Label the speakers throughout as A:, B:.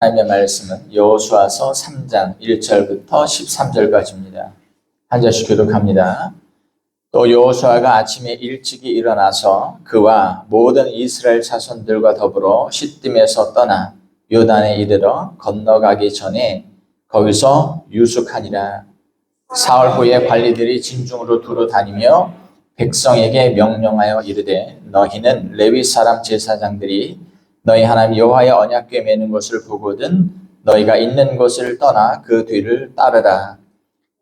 A: 하나님의 말씀은 여호수아서 3장 1절부터 13절까지입니다. 한 절씩 교독합니다. 또 여호수아가 아침에 일찍이 일어나서 그와 모든 이스라엘 자손들과 더불어 시딤에서 떠나 요단에 이르러 건너가기 전에 거기서 유숙하니라. 사흘 후에 관리들이 진중으로 두루 다니며 백성에게 명령하여 이르되 너희는 레위 사람 제사장들이 너희 하나님 여호와의 언약궤 매는 것을 보거든 너희가 있는 곳을 떠나 그 뒤를 따르라.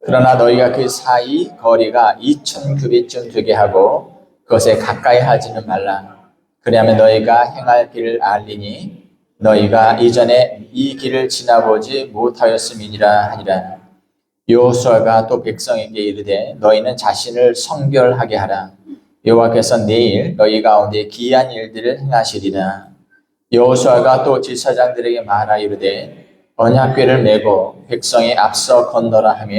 A: 그러나 너희가 그 사이 거리가 2000규빗쯤 되게 하고 그것에 가까이 하지는 말라. 그리하면 너희가 행할 길을 알리니 너희가 이전에 이 길을 지나보지 못하였음이니라 하니라. 여호수아가 또 백성에게 이르되 너희는 자신을 성결하게 하라. 여호와께서 내일 너희 가운데 기이한 일들을 행하시리라. 여호수아가 또 제사장들에게 말하 이르되 언약궤를 메고 백성에 앞서 건너라 하며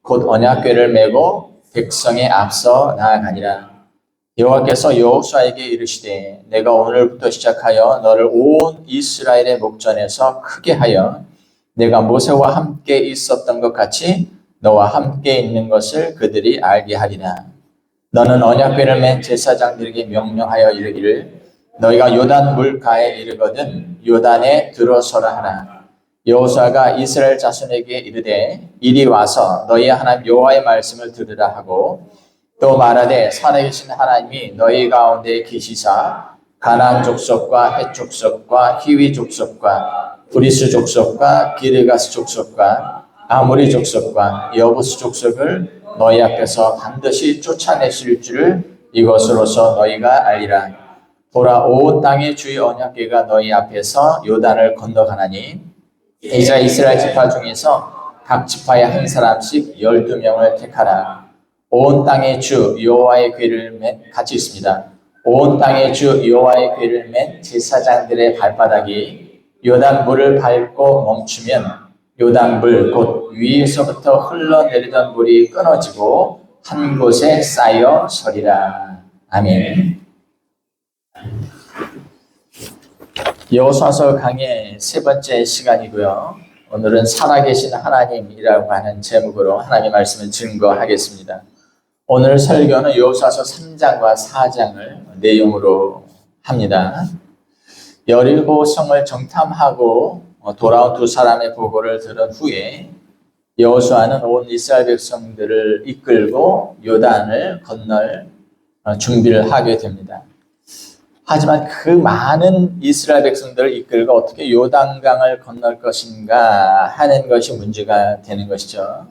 A: 곧 언약궤를 메고 백성에 앞서 나아가니라. 여호와께서 여호수아에게 이르시되 내가 오늘부터 시작하여 너를 온 이스라엘의 목전에서 크게 하여 내가 모세와 함께 있었던 것 같이 너와 함께 있는 것을 그들이 알게 하리라. 너는 언약궤를 맨 제사장들에게 명령하여 이르기를 너희가 요단 물가에 이르거든 요단에 들어서라 하라. 여호수아가 이스라엘 자손에게 이르되 이리 와서 너희 하나님 여호와의 말씀을 들으라 하고 또 말하되 살아계신 하나님이 너희 가운데 계시사 가나안 족속과 헷 족속과 히위 족속과 브리스 족속과 기르가스 족속과 아모리 족속과 여부스 족속을 너희 앞에서 반드시 쫓아내실 줄을 이것으로서 너희가 알리라. 보라 온 땅의 주의 언약궤가 너희 앞에서 요단을 건너가나니 이제 이스라엘 지파 중에서 각 지파에 한 사람씩 12명을 택하라. 온 땅의 주 여호와의 궤를 맨 같이 있습니다. 온 땅의 주 여호와의 궤를 맨 제사장들의 발바닥이 요단 물을 밟고 멈추면 요단 물 곧 위에서부터 흘러내리던 물이 끊어지고 한 곳에 쌓여 서리라. 아멘. 여호수아서 강의 세 번째 시간이고요. 오늘은 살아계신 하나님이라고 하는 제목으로 하나님의 말씀을 증거하겠습니다. 오늘 설교는 여호수아서 3장과 4장을 내용으로 합니다. 여리고 성을 정탐하고 돌아온 두 사람의 보고를 들은 후에 여호수아는 온 이스라엘 백성들을 이끌고 요단을 건널 준비를 하게 됩니다. 하지만 그 많은 이스라엘 백성들을 이끌고 어떻게 요단강을 건널 것인가 하는 것이 문제가 되는 것이죠.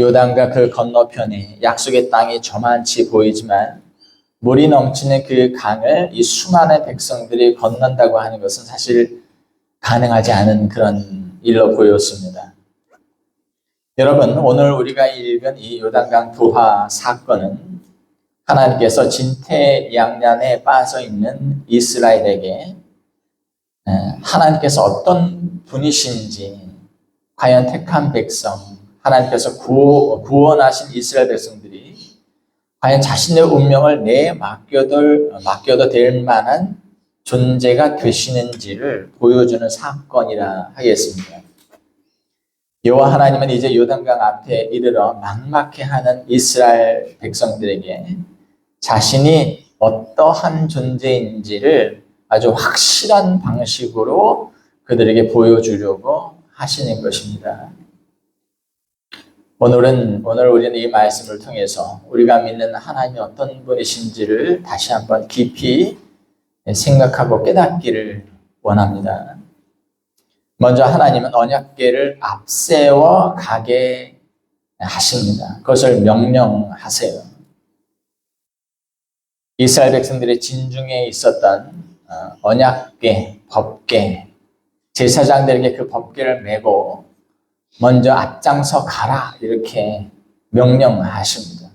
A: 요단강 그 건너편에 약속의 땅이 저만치 보이지만 물이 넘치는 그 강을 이 수많은 백성들이 건넌다고 하는 것은 사실 가능하지 않은 그런 일로 보였습니다. 여러분, 오늘 우리가 읽은 이 요단강 도하 사건은 하나님께서 진퇴양난에 빠져 있는 이스라엘에게 하나님께서 어떤 분이신지, 과연 택한 백성, 하나님께서 구원하신 이스라엘 백성들이 과연 자신의 운명을 맡겨도 될 만한 존재가 되시는지를 보여주는 사건이라 하겠습니다. 여호와 하나님은 이제 요단강 앞에 이르러 막막해하는 이스라엘 백성들에게 자신이 어떠한 존재인지를 아주 확실한 방식으로 그들에게 보여주려고 하시는 것입니다. 오늘 우리는 이 말씀을 통해서 우리가 믿는 하나님이 어떤 분이신지를 다시 한번 깊이 생각하고 깨닫기를 원합니다. 먼저 하나님은 언약궤를 앞세워 가게 하십니다. 그것을 명령하세요. 이스라엘 백성들의 진중에 있었던 언약궤, 법궤, 제사장들에게 그 법궤를 메고 먼저 앞장서 가라 이렇게 명령하십니다.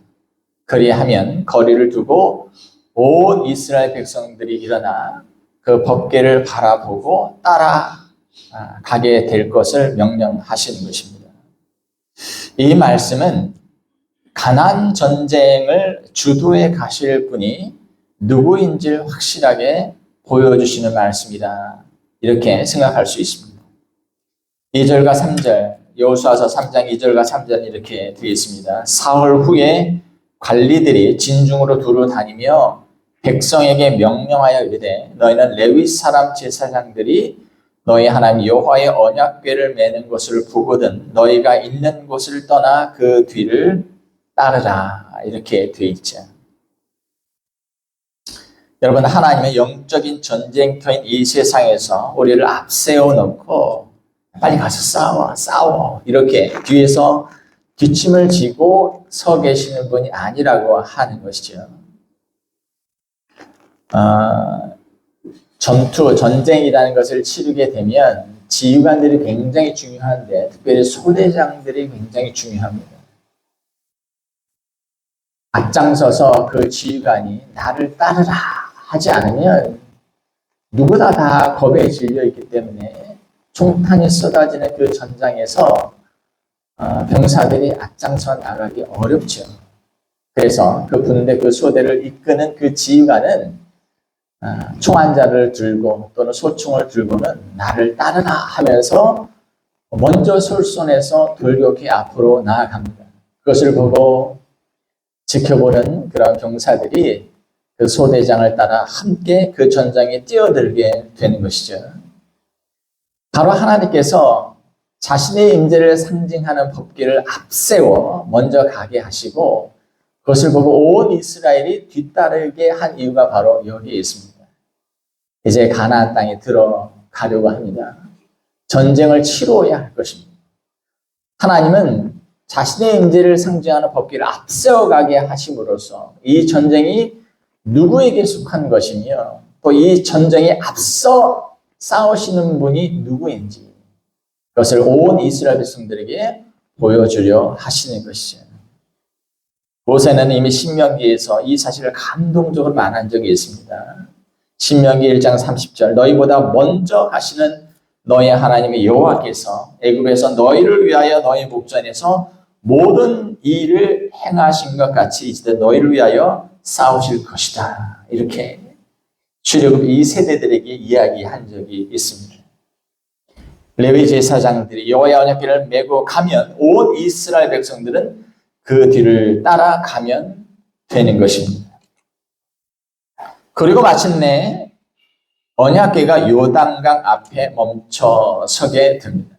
A: 그리하면 거리를 두고 온 이스라엘 백성들이 일어나 그 법궤를 바라보고 따라가게 될 것을 명령하시는 것입니다. 이 말씀은 가나안 전쟁을 주도해 가실 분이 누구인지를 확실하게 보여주시는 말씀이다. 이렇게 생각할 수 있습니다. 2절과 3절, 여호수아서 3장 2절과 3절 이렇게 되어 있습니다. 사흘 후에 관리들이 진중으로 두루 다니며 백성에게 명령하여 이르되 너희는 레위 사람 제사장들이 너희 하나님 여호와의 언약궤를 매는 것을 보거든 너희가 있는 곳을 떠나 그 뒤를 따르라 이렇게 되어 있죠. 여러분 하나님의 영적인 전쟁터인 이 세상에서 우리를 앞세워 놓고 빨리 가서 싸워 이렇게 뒤에서 뒷짐을 지고 서 계시는 분이 아니라고 하는 것이죠. 전쟁이라는 것을 치르게 되면 지휘관들이 굉장히 중요한데 특별히 소대장들이 굉장히 중요합니다. 앞장서서 그 지휘관이 나를 따르라 하지 않으면 누구나 다 겁에 질려 있기 때문에 총탄이 쏟아지는 그 전장에서 병사들이 앞장서 나가기 어렵죠. 그래서 그 군대 그 소대를 이끄는 그 지휘관은 총 한 자를 들고 또는 소총을 들고는 나를 따르라 하면서 먼저 솔선해서 돌격히 앞으로 나아갑니다. 그것을 보고 지켜보는 그런 병사들이 그 소대장을 따라 함께 그 전장에 뛰어들게 되는 것이죠. 바로 하나님께서 자신의 임재를 상징하는 법궤를 앞세워 먼저 가게 하시고 그것을 보고 온 이스라엘이 뒤따르게 한 이유가 바로 여기에 있습니다. 이제 가나안 땅에 들어가려고 합니다. 전쟁을 치러야 할 것입니다. 하나님은 자신의 임재를 상징하는 법궤를 앞세워 가게 하심으로써 이 전쟁이 누구에게 속한 것이며 또 이 전쟁에 앞서 싸우시는 분이 누구인지 그것을 온 이스라엘 백성들에게 보여주려 하시는 것이죠. 모세는 이미 신명기에서 이 사실을 감동적으로 말한 적이 있습니다. 신명기 1장 30절 너희보다 먼저 가시는 너희 하나님의 여호와께서 애굽에서 너희를 위하여 너희 목전에서 모든 일을 행하신 것 같이 이제 너희를 위하여 싸우실 것이다. 이렇게 출애굽 2세대들에게 이야기한 적이 있습니다. 레위 제사장들이 여호와의 언약궤를 메고 가면 온 이스라엘 백성들은 그 뒤를 따라가면 되는 것입니다. 그리고 마침내 언약궤가 요단강 앞에 멈춰 서게 됩니다.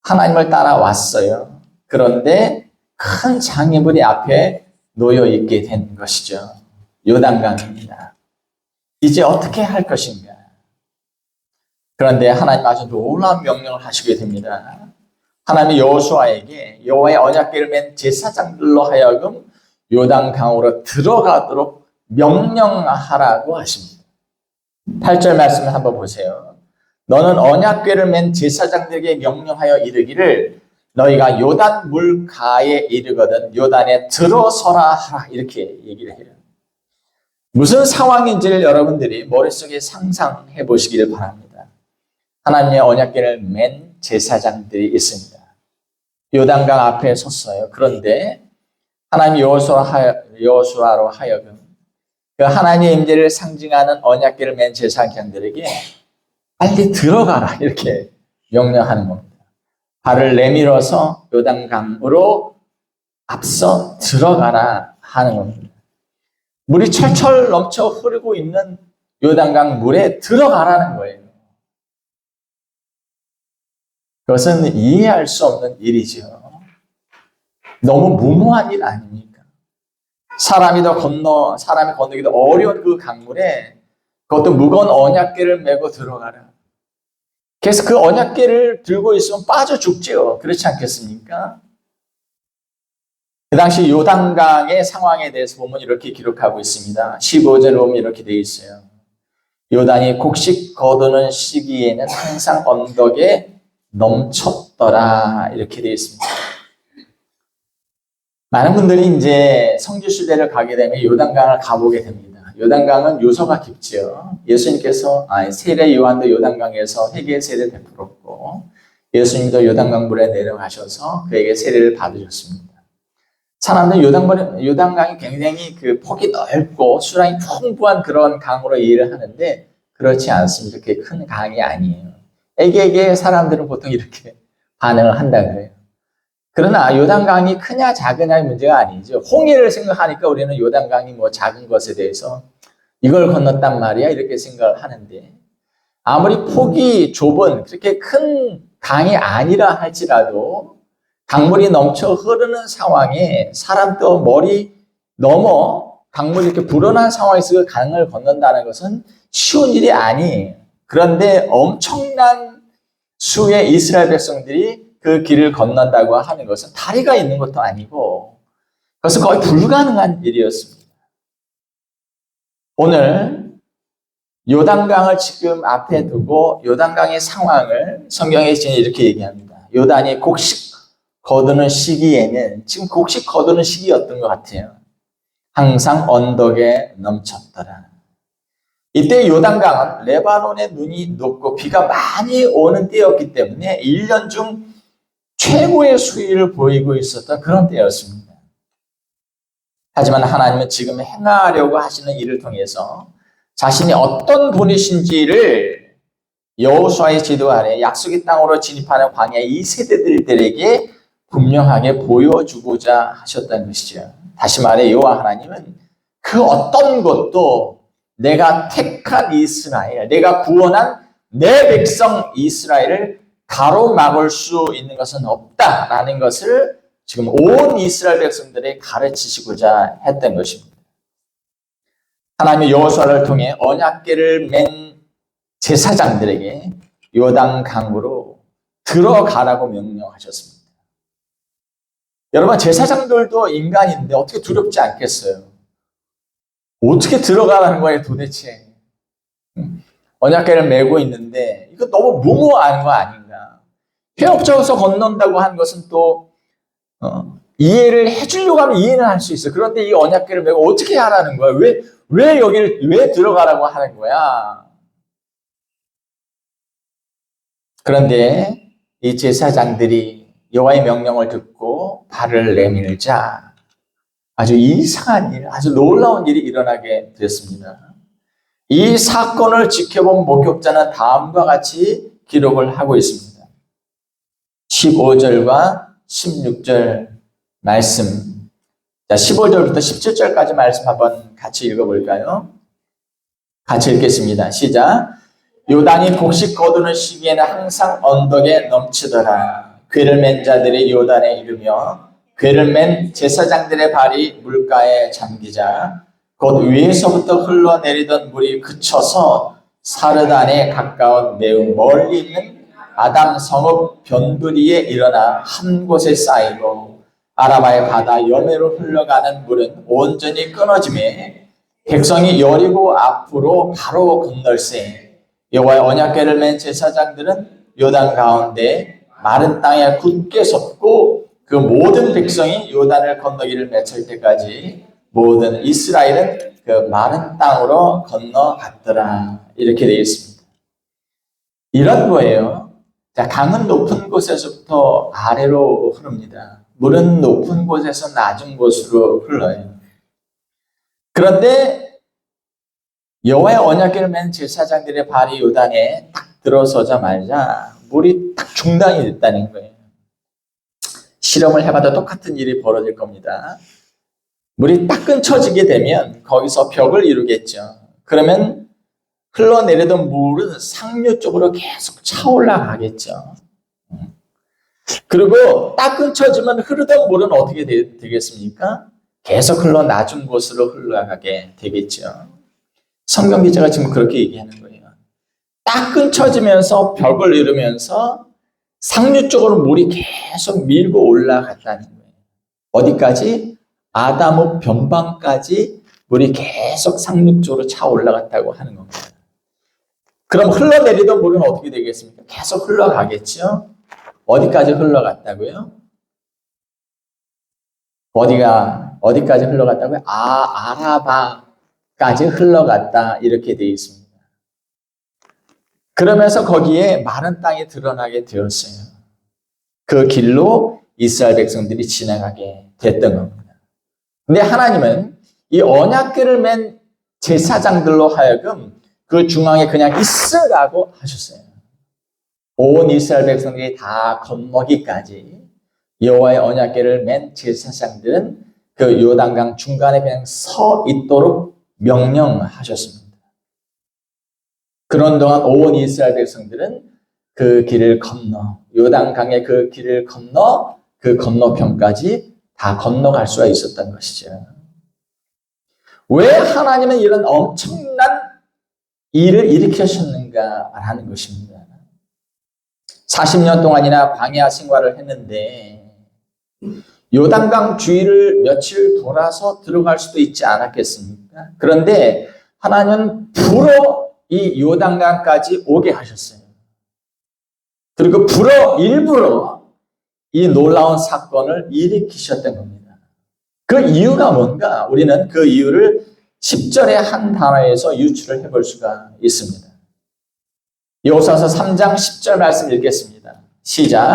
A: 하나님을 따라왔어요. 그런데 큰 장애물이 앞에 놓여 있게 된 것이죠. 요단강입니다. 이제 어떻게 할 것인가? 그런데 하나님 아주 놀라운 명령을 하시게 됩니다. 하나님이 여호수아에게 여호와의 언약궤를 맨 제사장들로 하여금 요단강으로 들어가도록 명령하라고 하십니다. 8절 말씀을 한번 보세요. 너는 언약궤를 맨 제사장들에게 명령하여 이르기를 너희가 요단 물가에 이르거든 요단에 들어서라 하라 이렇게 얘기를 해요. 무슨 상황인지를 여러분들이 머릿속에 상상해 보시기를 바랍니다. 하나님의 언약궤를 맨 제사장들이 있습니다. 요단강 앞에 섰어요. 그런데 하나님 여호수아로 하여금 그 하나님의 임재를 상징하는 언약궤를 맨 제사장들에게 빨리 들어가라 이렇게 명령하는 겁니다. 발을 내밀어서 요단강으로 앞서 들어가라 하는 겁니다. 물이 철철 넘쳐 흐르고 있는 요단강 물에 들어가라는 거예요. 그것은 이해할 수 없는 일이죠. 너무 무모한 일 아닙니까? 사람이 건너기도 어려운 그 강물에 그것도 무거운 언약궤를 메고 들어가라. 그래서 그 언약궤를 들고 있으면 빠져 죽지요. 그렇지 않겠습니까? 그 당시 요단강의 상황에 대해서 보면 이렇게 기록하고 있습니다. 15절에 보면 이렇게 되어 있어요. 요단이 곡식 거두는 시기에는 항상 언덕에 넘쳤더라 이렇게 되어 있습니다. 많은 분들이 이제 성지순례를 가게 되면 요단강을 가보게 됩니다. 요단강은 요소가 깊지요. 예수님께서 세례 요한도 요단강에서 회개 세례를 베풀었고 예수님도 요단강 물에 내려가셔서 그에게 세례를 받으셨습니다. 사람들은 요단강이 굉장히 그 폭이 넓고 수량이 풍부한 그런 강으로 이해를 하는데 그렇지 않습니다. 그게 큰 강이 아니에요. 에게게 사람들은 보통 이렇게 반응을 한다 그래요. 그러나 요단강이 크냐 작으냐의 문제가 아니죠. 홍해를 생각하니까 우리는 요단강이 뭐 작은 것에 대해서 이걸 건넜단 말이야 이렇게 생각을 하는데, 아무리 폭이 좁은 그렇게 큰 강이 아니라 할지라도 강물이 넘쳐 흐르는 상황에 사람도 머리 넘어 강물이 이렇게 불어난 상황에서 강을 건넌다는 것은 쉬운 일이 아니에요. 그런데 엄청난 수의 이스라엘 백성들이 그 길을 건넌다고 하는 것은 다리가 있는 것도 아니고 그것은 거의 불가능한 일이었습니다. 오늘 요단강을 지금 앞에 두고 요단강의 상황을 성경에 이렇게 얘기합니다. 요단이 곡식 거두는 시기에는, 지금 곡식 거두는 시기였던 것 같아요. 항상 언덕에 넘쳤더라. 이때 요단강은 레바논의 눈이 높고 비가 많이 오는 때였기 때문에 1년 중 최고의 수위를 보이고 있었던 그런 때였습니다. 하지만 하나님은 지금 행하려고 하시는 일을 통해서 자신이 어떤 분이신지를 여호수아의 지도 아래 약속의 땅으로 진입하는 광야 이 세대들에게 분명하게 보여주고자 하셨다는 것이죠. 다시 말해 여호와 하나님은 그 어떤 것도 내가 택한 이스라엘, 내가 구원한 내 백성 이스라엘을 가로막을 수 있는 것은 없다라는 것을 지금 온 이스라엘 백성들에 가르치시고자 했던 것입니다. 하나님의 여호수아를 통해 언약궤를 맨 제사장들에게 요단강으로 들어가라고 명령하셨습니다. 여러분, 제사장들도 인간인데 어떻게 두렵지 않겠어요? 어떻게 들어가라는 거예요 도대체? 언약궤를 메고 있는데 이거 너무 무모한 거 아닌가? 헤엄쳐서 건넌다고 하는 것은 또 이해를 해주려고 하면 이해는 할 수 있어요. 그런데 이 언약궤를 메고 어떻게 하라는 거야? 왜 여기를 왜 들어가라고 하는 거야? 그런데 이 제사장들이 여호와의 명령을 듣고 발을 내밀자 아주 이상한 일, 아주 놀라운 일이 일어나게 됐습니다. 이 사건을 지켜본 목격자는 다음과 같이 기록을 하고 있습니다. 15절과 16절 말씀. 자, 15절부터 17절까지 말씀 한번 같이 읽어볼까요? 같이 읽겠습니다. 시작. 요단이 곡식 거두는 시기에는 항상 언덕에 넘치더라. 궤를 맨 자들이 요단에 이르며 궤를 맨 제사장들의 발이 물가에 잠기자 곧 위에서부터 흘러내리던 물이 그쳐서 사르단에 가까운 매우 멀리 있는 아담 성읍 변두리에 일어나 한 곳에 쌓이고 아라바의 바다 여매로 흘러가는 물은 온전히 끊어지매 백성이 여리고 앞으로 바로 건널세 여호와의 언약궤를 맨 제사장들은 요단 가운데 마른 땅에 굳게 섰고 그 모든 백성이 요단을 건너기를 맺을 때까지 모든 이스라엘은 그 마른 땅으로 건너갔더라. 이렇게 되어 있습니다. 이런 거예요. 자, 강은 높은 곳에서부터 아래로 흐릅니다. 물은 높은 곳에서 낮은 곳으로 흘러요. 그런데 여호와의 언약궤를 맨 제사장들의 발이 요단에 딱 들어서자마자 물이 딱 중단이 됐다는 거예요. 실험을 해봐도 똑같은 일이 벌어질 겁니다. 물이 딱 끊쳐지게 되면 거기서 벽을 이루겠죠. 그러면 흘러내리던 물은 상류 쪽으로 계속 차올라가겠죠. 그리고 딱 끊쳐지면 흐르던 물은 어떻게 되겠습니까? 계속 흘러 낮은 곳으로 흘러가게 되겠죠. 성경 기자가 지금 그렇게 얘기하는 거예요. 딱 끊쳐지면서 벽을 이루면서 상류 쪽으로 물이 계속 밀고 올라갔다는 거예요. 어디까지? 아담읍 변방까지 물이 계속 상류 쪽으로 차 올라갔다고 하는 겁니다. 그럼 흘러내리던 물은 어떻게 되겠습니까? 계속 흘러가겠죠? 어디까지 흘러갔다고요? 어디까지 흘러갔다고요? 아라바까지 흘러갔다 이렇게 되어 있습니다. 그러면서 거기에 마른 땅이 드러나게 되었어요. 그 길로 이스라엘 백성들이 지나가게 됐던 겁니다. 근데 하나님은 이 언약궤를 맨 제사장들로 하여금 그 중앙에 그냥 있으라고 하셨어요. 온 이스라엘 백성들이 다 건너기까지 여호와의 언약궤를 맨 제사장들은 그 요단강 중간에 그냥 서 있도록 명령하셨습니다. 그런 동안 온 이스라엘 백성들은 그 길을 건너, 요단강의 그 길을 건너 그 건너편까지 다 건너갈 수가 있었던 것이죠. 왜 하나님은 이런 엄청난 일을 일으키셨는가라는 것입니다. 40년 동안이나 광야 생활을 했는데 요단강 주위를 며칠 돌아서 들어갈 수도 있지 않았겠습니까? 그런데 하나님은 불어 이 요단강까지 오게 하셨어요. 그리고 불어 일부러 이 놀라운 사건을 일으키셨던 겁니다. 그 이유가 뭔가 우리는 그 이유를 10절의 한 단어에서 유추를 해볼 수가 있습니다. 여호수아서 3장 10절 말씀 읽겠습니다. 시작.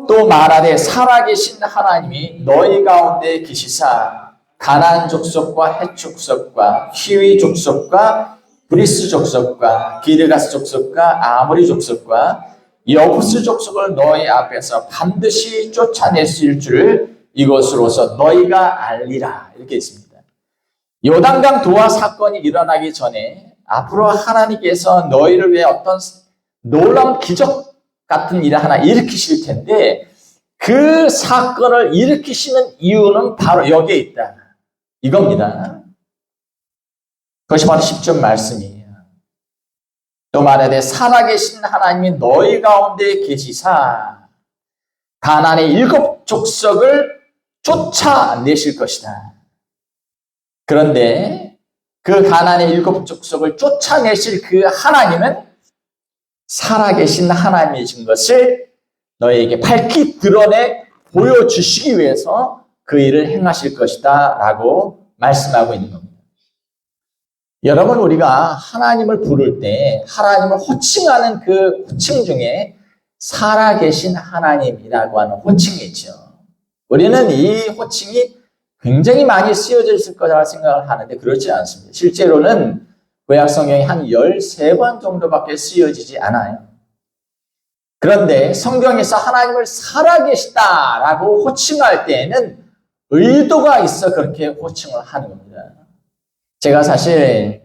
A: 또 말하되 살아계신 하나님이 너희 가운데 계시사 가나안 족속과 헷 족속과 히위 족속과 브리스 족속과 기르가스 족속과 아모리 족속과 여부스 족속을 너희 앞에서 반드시 쫓아냈을 줄 이것으로서 너희가 알리라. 이렇게 있습니다. 요단강 도하 사건이 일어나기 전에 앞으로 하나님께서 너희를 위해 어떤 놀라운 기적 같은 일을 하나 일으키실 텐데 그 사건을 일으키시는 이유는 바로 여기에 있다. 이겁니다. 그것이 바로 10절 말씀이에요. 또 말하되 살아계신 하나님이 너희 가운데 계시사 가나안의 7 족속을 쫓아내실 것이다. 그런데 그 가나안의 7 족속을 쫓아내실 그 하나님은 살아계신 하나님이신 것을 너희에게 밝히 드러내 보여주시기 위해서 그 일을 행하실 것이다 라고 말씀하고 있는 겁니다. 여러분, 우리가 하나님을 부를 때 하나님을 호칭하는 그 호칭 중에 살아계신 하나님이라고 하는 호칭이 있죠. 우리는 이 호칭이 굉장히 많이 쓰여져 있을 거라고 생각을 하는데 그렇지 않습니다. 실제로는 구약 성경이 한 13번 정도밖에 쓰여지지 않아요. 그런데 성경에서 하나님을 살아계시다라고 호칭할 때에는 의도가 있어 그렇게 호칭을 하는 겁니다. 제가 사실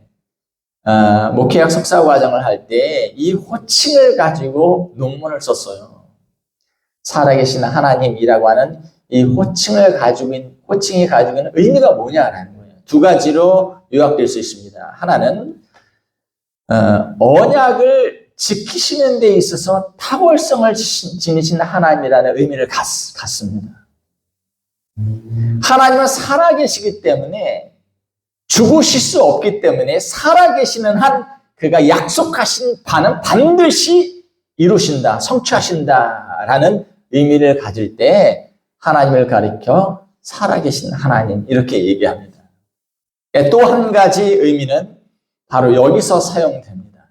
A: 목회학 석사 과정을 할 때 이 호칭을 가지고 논문을 썼어요. 살아계신 하나님이라고 하는 이 호칭이 가지고 있는 의미가 뭐냐라는 거예요. 두 가지로 요약될 수 있습니다. 하나는 언약을 지키시는 데 있어서 탁월성을 지니신 하나님이라는 의미를 갖습니다. 하나님은 살아계시기 때문에 죽으실 수 없기 때문에 살아계시는 한 그가 약속하신 바는 반드시 이루신다, 성취하신다라는 의미를 가질 때 하나님을 가리켜 살아계신 하나님 이렇게 얘기합니다. 또 한 가지 의미는 바로 여기서 사용됩니다.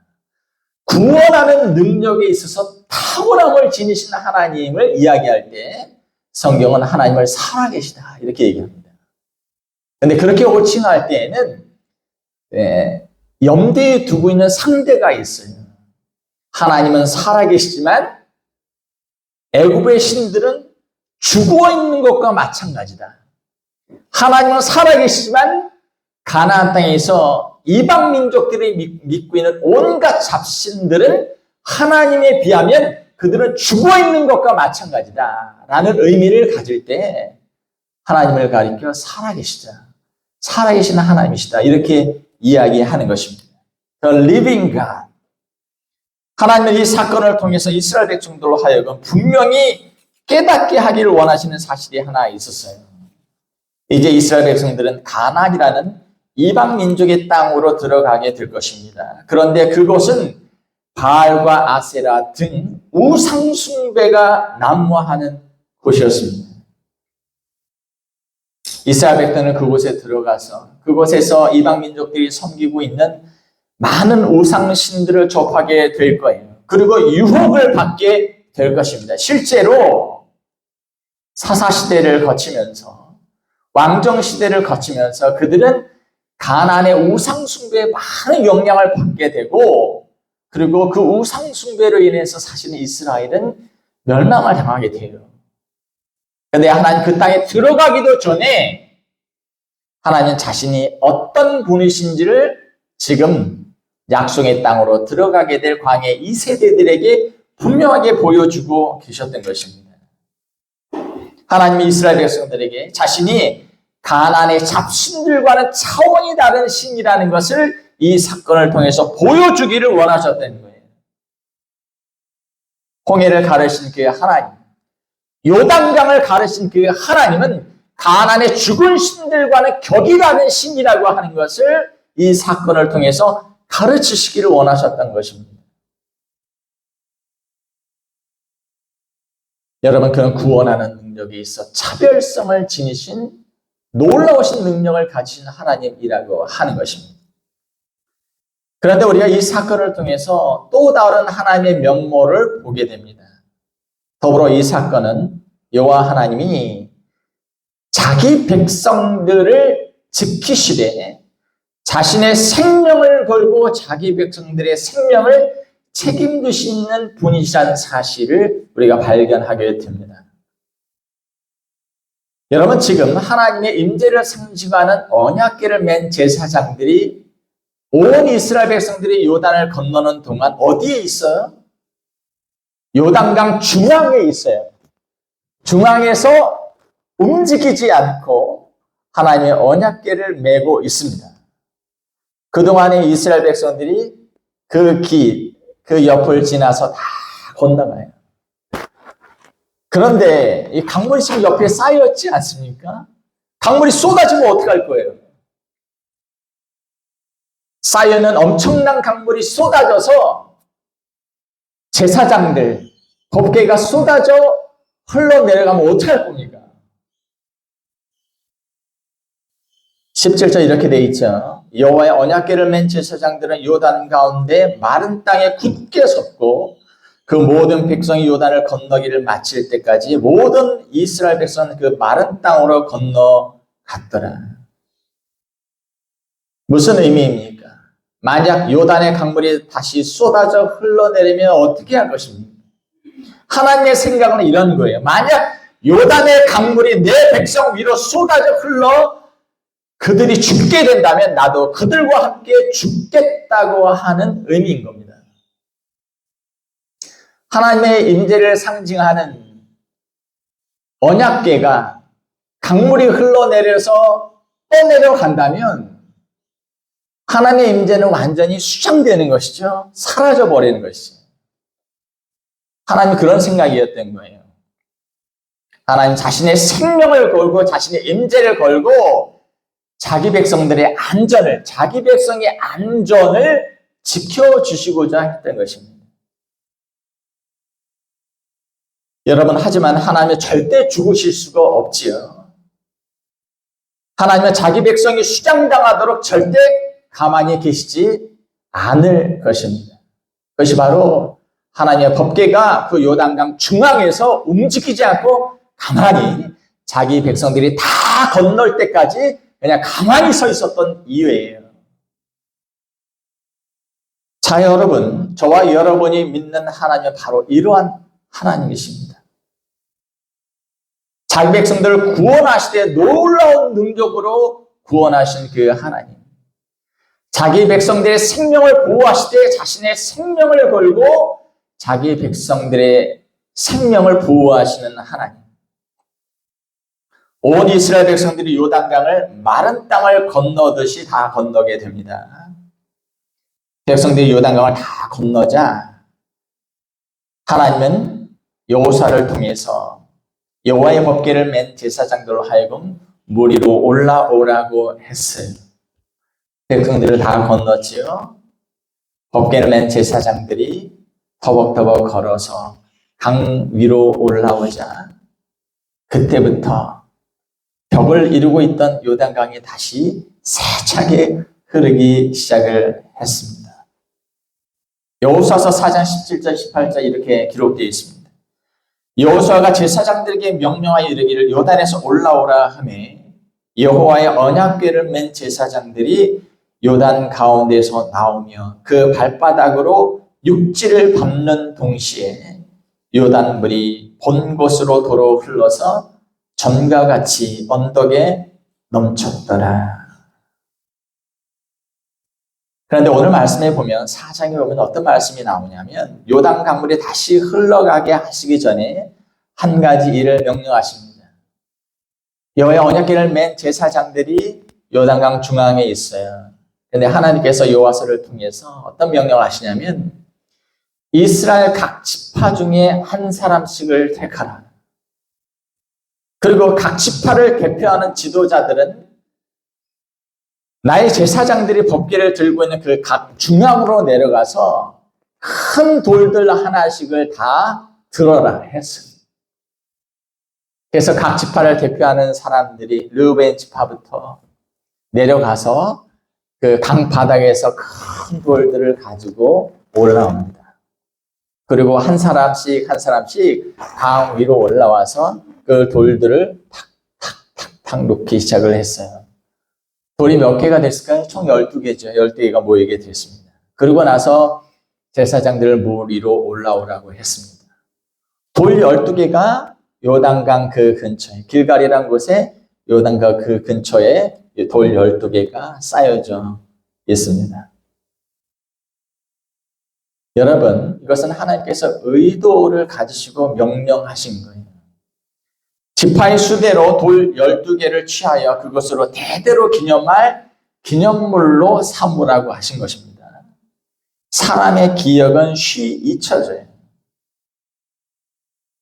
A: 구원하는 능력에 있어서 탁월함을 지니신 하나님을 이야기할 때 성경은 하나님을 살아계시다 이렇게 얘기합니다. 그런데 그렇게 호칭할 때에는 염두에 두고 있는 상대가 있어요. 하나님은 살아계시지만 애굽의 신들은 죽어 있는 것과 마찬가지다. 하나님은 살아계시지만 가나안 땅에서 이방 민족들이 믿고 있는 온갖 잡신들은 하나님에 비하면 그들은 죽어 있는 것과 마찬가지다 라는 의미를 가질 때 하나님을 가리켜 살아계시다, 살아계시는 하나님이시다 이렇게 이야기하는 것입니다. The living God. 하나님은 이 사건을 통해서 이스라엘 백성들로 하여금 분명히 깨닫게 하기를 원하시는 사실이 하나 있었어요. 이제 이스라엘 백성들은 가나안이라는 이방 민족의 땅으로 들어가게 될 것입니다. 그런데 그곳은 바알과 아세라 등 우상 숭배가 난무하는 곳이었습니다. 이스라엘 백성은 그곳에 들어가서 그곳에서 이방 민족들이 섬기고 있는 많은 우상 신들을 접하게 될 거예요. 그리고 유혹을 받게 될 것입니다. 실제로 사사시대를 거치면서 왕정시대를 거치면서 그들은 가나안의 우상 숭배에 많은 영향을 받게 되고 그리고 그 우상 숭배로 인해서 사실은 이스라엘은 멸망을 당하게 돼요. 그런데 하나님 그 땅에 들어가기도 전에 하나님 자신이 어떤 분이신지를 지금 약속의 땅으로 들어가게 될 광해 2세대들에게 분명하게 보여주고 계셨던 것입니다. 하나님이 이스라엘 백성들에게 자신이 가나안의 잡신들과는 차원이 다른 신이라는 것을 이 사건을 통해서 보여주기를 원하셨던 거예요. 홍해를 가르신 그 하나님, 요단강을 가르신 그 하나님은 가나안의 죽은 신들과는 격이 다른 신이라고 하는 것을 이 사건을 통해서 가르치시기를 원하셨던 것입니다. 여러분, 그런 구원하는 능력이 있어 차별성을 지니신 놀라우신 능력을 가지신 하나님이라고 하는 것입니다. 그런데 우리가 이 사건을 통해서 또 다른 하나님의 면모를 보게 됩니다. 더불어 이 사건은 여호와 하나님이 자기 백성들을 지키시되 자신의 생명을 걸고 자기 백성들의 생명을 책임지시는 분이시라는 사실을 우리가 발견하게 됩니다. 여러분, 지금 하나님의 임재를 상징하는 언약궤를 맨 제사장들이 온 이스라엘 백성들이 요단을 건너는 동안 어디에 있어요? 요단강 중앙에 있어요. 중앙에서 움직이지 않고 하나님의 언약궤를 메고 있습니다. 그동안에 이스라엘 백성들이 그 옆을 지나서 다 건너가요. 그런데 이 강물이 지금 옆에 쌓여있지 않습니까? 강물이 쏟아지면 어떡할 거예요? 쌓여있는 엄청난 강물이 쏟아져서 제사장들, 법궤가 쏟아져 흘러내려가면 어떡할 겁니까? 17절 이렇게 돼 있죠. 여호와의 언약궤를 맨 제사장들은 요단 가운데 마른 땅에 굳게 섰고 그 모든 백성이 요단을 건너기를 마칠 때까지 모든 이스라엘 백성은 그 마른 땅으로 건너갔더라. 무슨 의미입니까? 만약 요단의 강물이 다시 쏟아져 흘러내리면 어떻게 할 것입니까? 하나님의 생각은 이런 거예요. 만약 요단의 강물이 내 백성 위로 쏟아져 흘러 그들이 죽게 된다면 나도 그들과 함께 죽겠다고 하는 의미인 겁니다. 하나님의 임재를 상징하는 언약궤가 강물이 흘러내려서 떠내려간다면 하나님의 임재는 완전히 수장되는 것이죠. 사라져버리는 것이죠. 하나님 그런 생각이었던 거예요. 하나님 자신의 생명을 걸고 자신의 임재를 걸고 자기 백성들의 안전을, 자기 백성의 안전을 지켜주시고자 했던 것입니다. 여러분, 하지만 하나님은 절대 죽으실 수가 없지요. 하나님은 자기 백성이 수장당하도록 절대 가만히 계시지 않을 것입니다. 그것이 바로 하나님의 법궤가 그 요단강 중앙에서 움직이지 않고 가만히 자기 백성들이 다 건널 때까지 그냥 가만히 서 있었던 이유예요. 자, 여러분, 저와 여러분이 믿는 하나님은 바로 이러한 하나님이십니다. 자기 백성들을 구원하시되 놀라운 능력으로 구원하신 그 하나님. 자기 백성들의 생명을 보호하시되 자신의 생명을 걸고 자기 백성들의 생명을 보호하시는 하나님. 온 이스라엘 백성들이 요단강을 마른 땅을 건너듯이 다 건너게 됩니다. 백성들이 요단강을 다 건너자 하나님은 여호수아를 통해서 여호와의 법궤를 맨 제사장들로 하여금 물 위로 올라오라고 했어요. 백성들을 다 건넜지요. 법궤를 맨 제사장들이 터벅터벅 걸어서 강 위로 올라오자 그때부터 벽을 이루고 있던 요단강이 다시 세차게 흐르기 시작을 했습니다. 여호수아서 4장 17절 18절 이렇게 기록되어 있습니다. 여호수아가 제사장들에게 명령하여 이르기를 요단에서 올라오라 하매 여호와의 언약궤를 맨 제사장들이 요단 가운데서 나오며 그 발바닥으로 육지를 밟는 동시에 요단물이 본 곳으로 도로 흘러서 전과 같이 언덕에 넘쳤더라. 그런데 오늘 말씀에 보면 4장에 보면 어떤 말씀이 나오냐면 요단 강물이 다시 흘러가게 하시기 전에 한 가지 일을 명령하십니다. 여호와의 언약궤를 맨 제사장들이 요단강 중앙에 있어요. 그런데 하나님께서 여호와서를 통해서 어떤 명령을 하시냐면 이스라엘 각 지파 중에 한 사람씩을 택하라. 그리고 각 지파를 대표하는 지도자들은 나의 제사장들이 법궤를 들고 있는 그 각 중앙으로 내려가서 큰 돌들 하나씩을 다 들어라 했습니다. 그래서 각 지파를 대표하는 사람들이 르우벤 지파부터 내려가서 그 강 바닥에서 큰 돌들을 가지고 올라옵니다. 그리고 한 사람씩 강 위로 올라와서 그 돌들을 탁탁탁탁 놓기 시작을 했어요. 돌이 몇 개가 됐을까요? 총 12개죠. 12개가 모이게 됐습니다. 그러고 나서 제사장들을 물 위로 올라오라고 했습니다. 돌 12개가 요단강 그 근처에, 길갈이라는 곳에 요단강 그 근처에 돌 12개가 쌓여져 있습니다. 여러분, 이것은 하나님께서 의도를 가지시고 명령하신 거예요. 지파의 수대로 돌 12개를 취하여 그것으로 대대로 기념할 기념물로 삼으라고 하신 것입니다. 사람의 기억은 쉬 잊혀져요.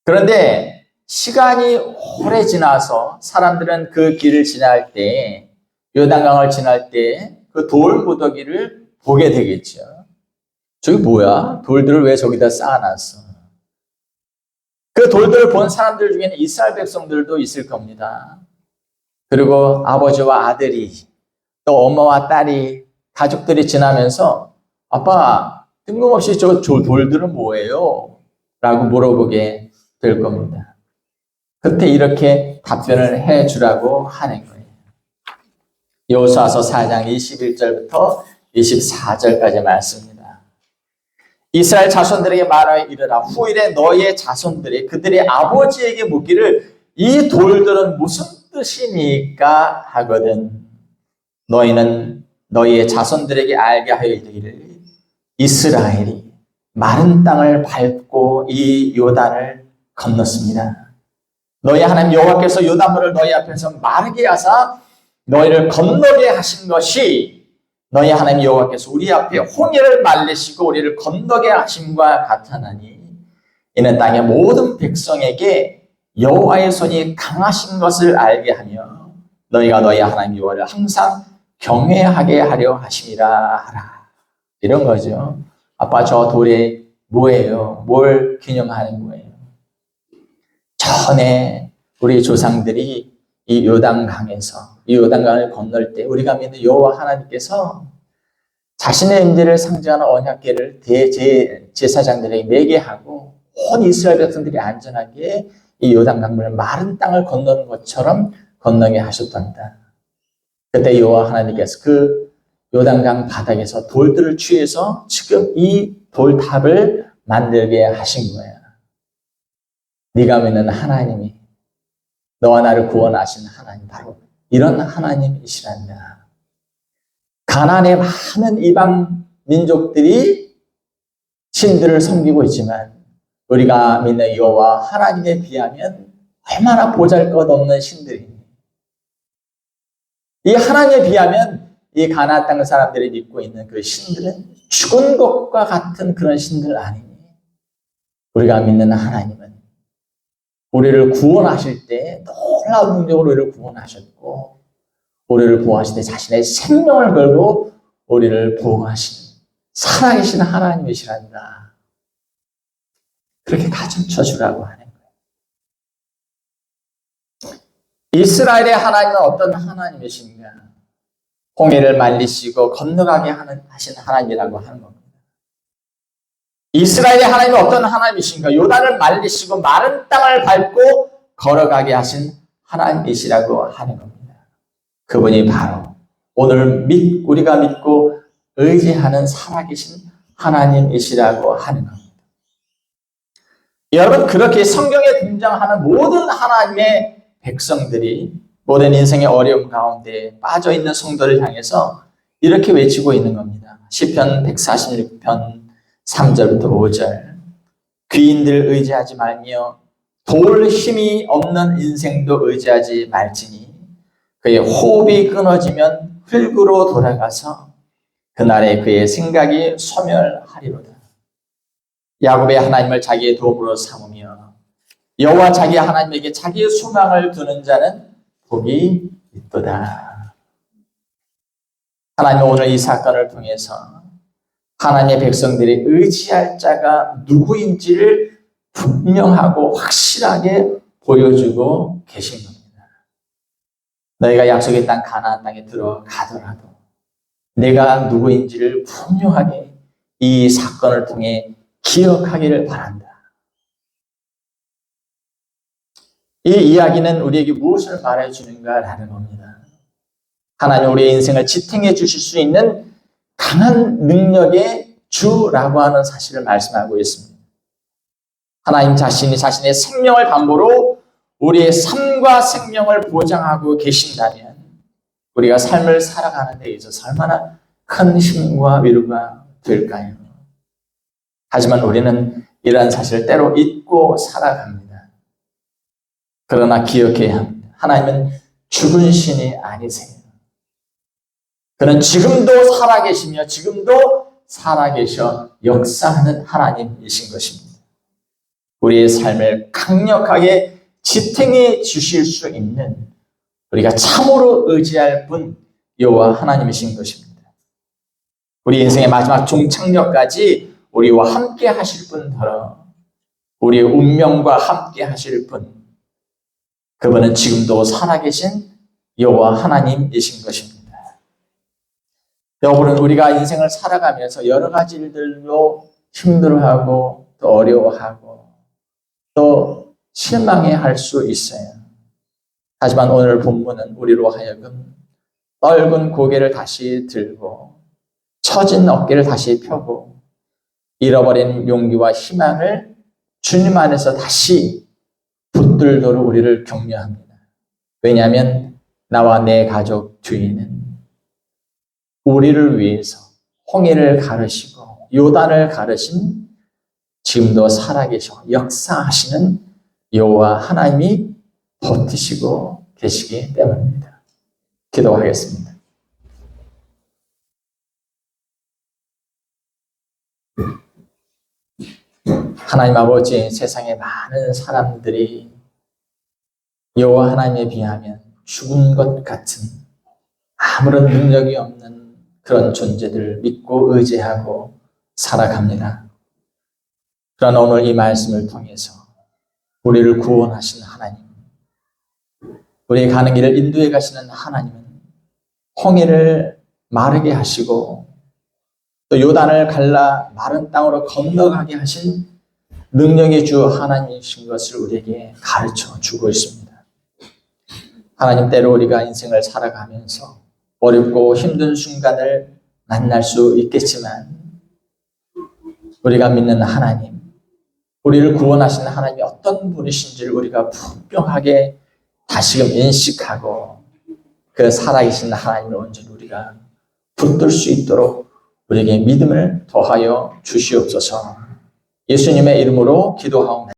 A: 그런데 시간이 오래 지나서 사람들은 그 길을 지날 때, 요단강을 지날 때 그 돌 무더기를 보게 되겠죠. 저기 뭐야? 돌들을 왜 저기다 쌓아놨어? 그 돌들을 본 사람들 중에는 이스라엘 백성들도 있을 겁니다. 그리고 아버지와 아들이 또 엄마와 딸이 가족들이 지나면서 아빠 뜬금없이 저 돌들은 뭐예요? 라고 물어보게 될 겁니다. 그때 이렇게 답변을 해주라고 하는 거예요. 여호수아서 4장 21절부터 24절까지 말씀입니다. 이스라엘 자손들에게 말하여 이르라. 후일에 너희의 자손들이 그들의 아버지에게 묻기를 이 돌들은 무슨 뜻이니까 하거든. 너희는 너희의 자손들에게 알게 하여 이르기를 이스라엘이 마른 땅을 밟고 이 요단을 건넜습니다. 너희 하나님 여호와께서 요단물을 너희 앞에서 마르게 하사 너희를 건너게 하신 것이 너희 하나님 여호와께서 우리 앞에 홍해를 말리시고 우리를 건너게 하심과 같으나니 이는 땅의 모든 백성에게 여호와의 손이 강하신 것을 알게 하며 너희가 너희 하나님 여호와를 항상 경외하게 하려 하심이라 하라. 이런 거죠. 아빠 저 돌이 뭐예요? 뭘 기념하는 거예요? 전에 우리 조상들이 이 요단강에서 이 요단강을 건널 때 우리가 믿는 여호와 하나님께서 자신의 임재를 상징하는 언약궤를 대제사장들에게 매게 하고 온 이스라엘 백성들이 안전하게 이 요단강을 마른 땅을 건너는 것처럼 건너게 하셨단다. 그때 여호와 하나님께서 그 요단강 바닥에서 돌들을 취해서 지금 이 돌탑을 만들게 하신 거야. 네가 믿는 하나님이 너와 나를 구원하신 하나님 바로 이런 하나님이시란다. 가나안의 많은 이방 민족들이 신들을 섬기고 있지만 우리가 믿는 여호와 하나님에 비하면 얼마나 보잘것없는 신들이니. 이 하나님에 비하면 이 가나안 땅 사람들이 믿고 있는 그 신들은 죽은 것과 같은 그런 신들 아니니. 우리가 믿는 하나님은 우리를 구원하실 때 놀라운 능력으로 우리를 구원하셨고 우리를 보호하실 때 자신의 생명을 걸고 우리를 보호하시는 살아계신 하나님이시란다. 그렇게 가르쳐 주라고 하는 거예요. 이스라엘의 하나님은 어떤 하나님이신가? 홍해를 말리시고 건너가게 하신 하나님이라고 하는 겁니다. 이스라엘의 하나님은 어떤 하나님이신가? 요단을 말리시고 마른 땅을 밟고 걸어가게 하신 하나님이시라고 하는 겁니다. 그분이 바로 오늘 우리가 믿고 의지하는 살아계신 하나님이시라고 하는 겁니다. 여러분, 그렇게 성경에 등장하는 모든 하나님의 백성들이 모든 인생의 어려움 가운데 빠져있는 성도를 향해서 이렇게 외치고 있는 겁니다. 시편 146편 3절부터 5절. 귀인들 의지하지 말며 도울 힘이 없는 인생도 의지하지 말지니 그의 호흡이 끊어지면 흙으로 돌아가서 그날에 그의 생각이 소멸하리로다. 야곱의 하나님을 자기의 도움으로 삼으며 여호와 자기 하나님에게 자기의 소망을 두는 자는 복이 있도다. 하나님은 오늘 이 사건을 통해서 하나님의 백성들이 의지할 자가 누구인지를 분명하고 확실하게 보여주고 계신 겁니다. 너희가 약속의 땅 가나안 땅에 들어가더라도 내가 누구인지를 분명하게 이 사건을 통해 기억하기를 바란다. 이 이야기는 우리에게 무엇을 말해주는가라는 겁니다. 하나님 우리의 인생을 지탱해 주실 수 있는 강한 능력의 주라고 하는 사실을 말씀하고 있습니다. 하나님 자신이 자신의 생명을 담보로 우리의 삶과 생명을 보장하고 계신다면 우리가 삶을 살아가는 데 있어서 얼마나 큰 힘과 위로가 될까요? 하지만 우리는 이러한 사실을 때로 잊고 살아갑니다. 그러나 기억해야 합니다. 하나님은 죽은 신이 아니세요. 그는 지금도 살아계시며 지금도 살아계셔 역사하는 하나님이신 것입니다. 우리의 삶을 강력하게 지탱해 주실 수 있는 우리가 참으로 의지할 분 여호와 하나님이신 것입니다. 우리 인생의 마지막 종착역까지 우리와 함께 하실 분더러 우리의 운명과 함께 하실 분 그분은 지금도 살아계신 여호와 하나님이신 것입니다. 여러분, 우리가 인생을 살아가면서 여러 가지 일들로 힘들어하고 또 어려워하고 또 실망해할 수 있어요. 하지만 오늘 본문은 우리로 하여금 넓은 고개를 다시 들고 처진 어깨를 다시 펴고 잃어버린 용기와 희망을 주님 안에서 다시 붙들도록 우리를 격려합니다. 왜냐하면 나와 내 가족 뒤에는 우리를 위해서 홍해를 가르시고 요단을 가르신 지금도 살아계셔 역사하시는 여호와 하나님이 버티시고 계시기 때문입니다. 기도하겠습니다. 하나님 아버지, 세상에 많은 사람들이 여호와 하나님에 비하면 죽은 것 같은 아무런 능력이 없는 그런 존재들을 믿고 의지하고 살아갑니다. 그러나 오늘 이 말씀을 통해서 우리를 구원하신 하나님, 우리의 가는 길을 인도해 가시는 하나님은 홍해를 마르게 하시고 또 요단을 갈라 마른 땅으로 건너가게 하신 능력의 주 하나님이신 것을 우리에게 가르쳐 주고 있습니다. 하나님, 때로 우리가 인생을 살아가면서 어렵고 힘든 순간을 만날 수 있겠지만 우리가 믿는 하나님, 우리를 구원하시는 하나님이 어떤 분이신지를 우리가 분명하게 다시금 인식하고 그 살아계신 하나님을 온전히 우리가 붙들 수 있도록 우리에게 믿음을 더하여 주시옵소서. 예수님의 이름으로 기도하옵나이다.